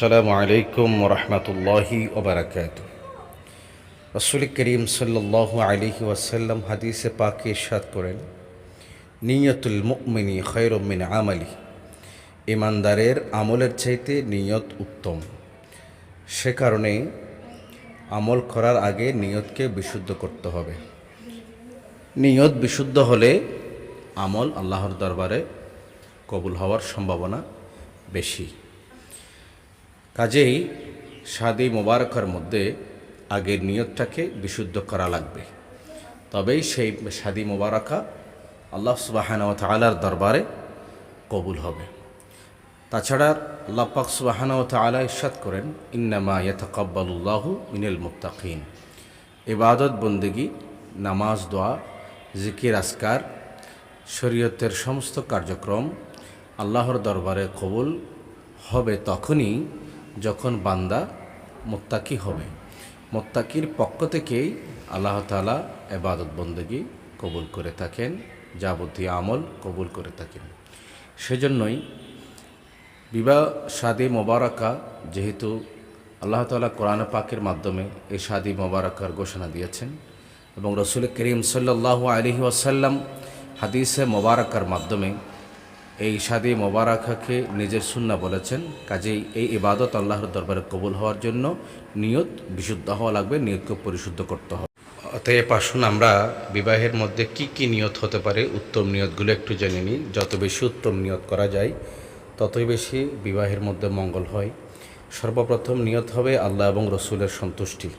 আসসালামু আলাইকুম ওরহমতুল্লাহি ওবরাকাতুহু। রাসূল করিম সাল্লাল্লাহু আলাইহি ওয়াসাল্লাম হাদিসে পাকে ইরশাদ করেন, নিয়তুল মুমিনি খায়রুম মিন আমালি। ইমানদারের আমলের চাইতে নিয়ত উত্তম। সে কারণে আমল করার আগে নিয়তকে বিশুদ্ধ করতে হবে। নিয়ত বিশুদ্ধ হলে আমল আল্লাহর দরবারে কবুল হওয়ার সম্ভাবনা বেশি। কাজেই শাদী মোবারকার মধ্যে আগের নিয়তটাকে বিশুদ্ধ করা লাগবে, তবেই সেই শাদী মোবারকা আল্লাহ সুবহানাহু ওয়া তাআলার দরবারে কবুল হবে। তাছাড়া আল্লাহ পাক সুবহানাহু ওয়া তাআলা ইরশাদ করেন, ইন্নামা ইয়াতাকাব্বালুল্লাহু মিনাল মুত্তাকিন। ইবাদত বন্দেগী, নামাজ, দোয়া, জিকির, আজকার, শরীয়তের সমস্ত কার্যক্রম আল্লাহর দরবারে কবুল হবে তখনই যখন বান্দা মুত্তাকি হবে। মুত্তাকির পক্ষ থেকেই আল্লাহ তাআলা ইবাদত বন্দেগী কবুল করে থাকেন, যাবতীয় আমল কবুল করে থাকেন। সেজন্যই বিবাহ শাদী মোবারকা, যেহেতু আল্লাহ তাআলা কোরআন পাকের মাধ্যমে এই শাদী মোবারকার ঘোষণা দিয়েছেন এবং রাসূল করিম সাল্লাল্লাহু আলাইহি ওয়াসাল্লাম হাদিসে মোবারকার মাধ্যমে এই শাদী মোবারকাকে নিজের সুন্নাহ বলেছেন। কাজেই এই ইবাদত আল্লাহর দরবারে কবুল হওয়ার জন্য নিয়ত বিশুদ্ধ হওয়া লাগবে, নিয়তকে পরিশুদ্ধ করতে হবে। অতএব আসুন আমরা বিবাহের মধ্যে কি কি নিয়ত হতে পারে, উত্তম নিয়তগুলো একটু জেনে নিই। যত বেশি উত্তম নিয়ত করা যায় ততই বেশি বিবাহের মধ্যে মঙ্গল হয়। সর্বপ্রথম নিয়ত হবে আল্লাহ এবং রসুলের সন্তুষ্টি।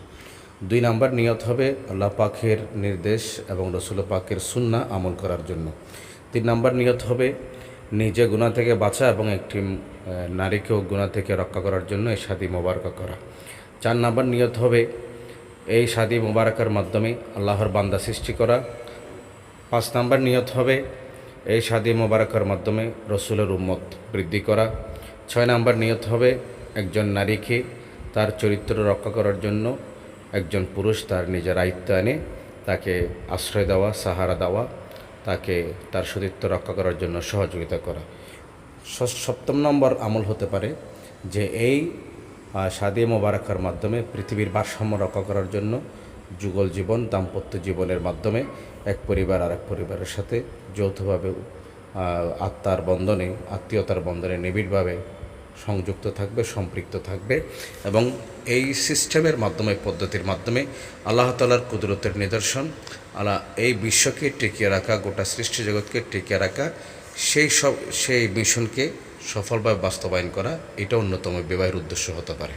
2 নাম্বার নিয়ত হবে আল্লাহ পাকের নির্দেশ এবং রসুল পাকের সুন্নাহ আমল করার জন্য। 3 নাম্বার নিয়ত হবে নিজে গুনাহ থেকে বাঁচা এবং একটি নারীকেও গুনাহ থেকে রক্ষা করার জন্য এই শাদী মোবারকা করা। 4 নাম্বার নিয়ত হবে এই শাদী মোবারকার মাধ্যমে আল্লাহর বান্দা সৃষ্টি করা। 5 নাম্বার নিয়ত হবে এই শাদী মোবারকার মাধ্যমে রসুলের উম্মত বৃদ্ধি করা। 6 নাম্বার নিয়ত হবে একজন নারীকে তার চরিত্র রক্ষা করার জন্য একজন পুরুষ তার নিজের আয়ত্তে আনে তাকে আশ্রয় দেওয়া, সাহারা দেওয়া, তাকে তার সতীত্ব রক্ষা করার জন্য সহযোগিতা করা। 7 নম্বর আমল হতে পারে যে এই শাদী মোবারকার মাধ্যমে পৃথিবীর ভারসাম্য রক্ষা করার জন্য যুগল জীবন, দাম্পত্য জীবনের মাধ্যমে এক পরিবার আর এক পরিবারের সাথে যৌথভাবে আত্মীয়তার বন্ধনে নিবিড়ভাবে সংযুক্ত থাকবে, সম্পৃক্ত থাকবে এবং এই সিস্টেমের মাধ্যমে, পদ্ধতির মাধ্যমে আল্লাহ তাআলার কুদরতের নিদর্শন, এই বিশ্বকে টিকিয়ে রাখা, গোটা সৃষ্টি জগৎকে টিকিয়ে রাখা, সেই মিশনকে সফলভাবে বাস্তবায়ন করা, এটা অন্যতম বিবাহের উদ্দেশ্য হতে পারে।